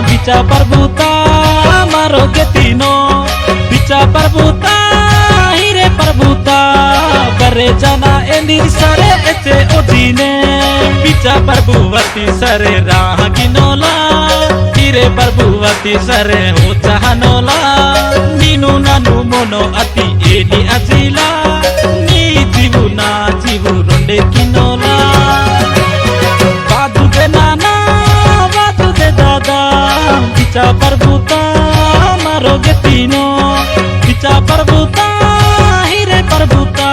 Bica perbuta maroge tino bica perbuta hire perbuta bare jana endi sare ete odine bica perbuwati sare rah ginola hire perbuwati sare hojahanola ninu nanu mono ati edi ajila ni jibuna jibu ronde kinola badu de nana badu de dada bica perbuta maroge tino bica perbuta hire perbuta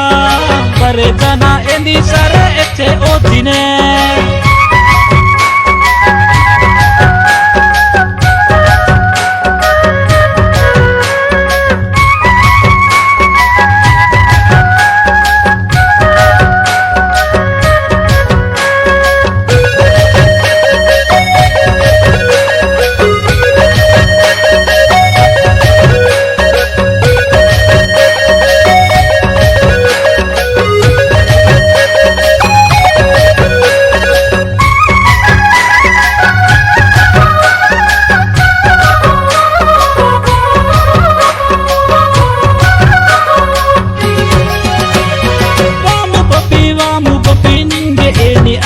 bare jana endi sare ete odine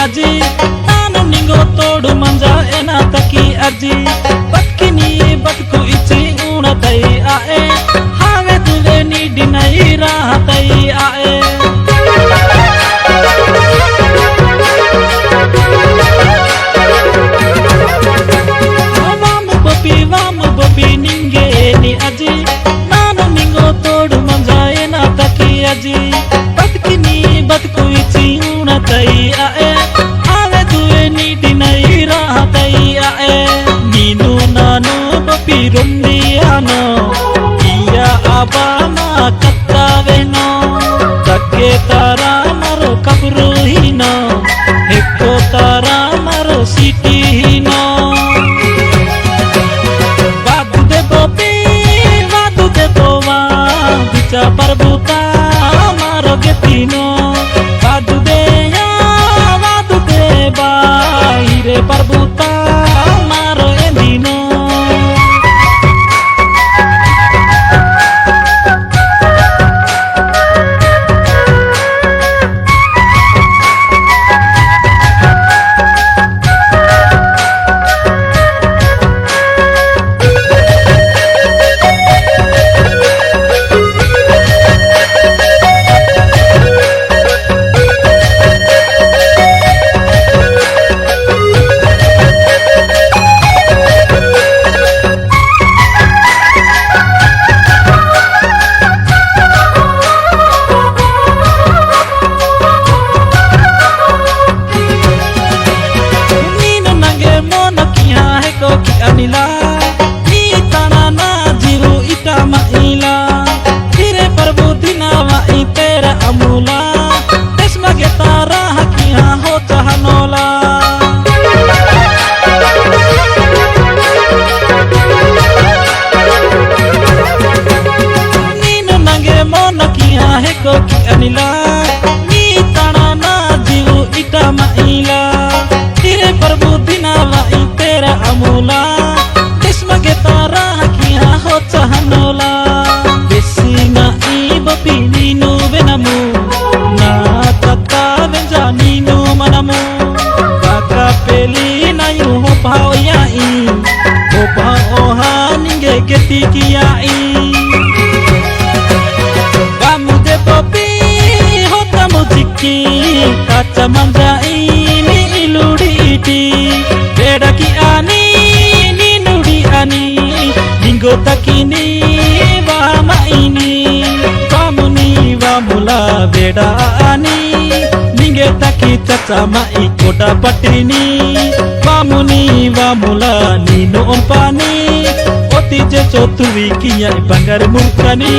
aji nanu ningo todu manja ena taki aji batkini batku ichi una tai ae have tuve ni dinai rahatai ae vamu bopi ninge ni aji nanu ningo todu manja ena taki aji batkini batku ichi una tai ae Pirundiano iya abama kattaveno takke tara maro kabruhino ekko tara maro sitihino vadu de bopi vadu de bova bica perbuta maro getino vadu de ya vadu de ba hire perbuta maro endino geti kiai kamu de popi hota mujiki kaca manja ini iludi iti beda ki ani ni nudi ani minggo takini bama ini kamu ni bamula beda ani ninge taki caca mai koda patini Vamuni vamula nino ompani oti je choturi kinya bangar murkani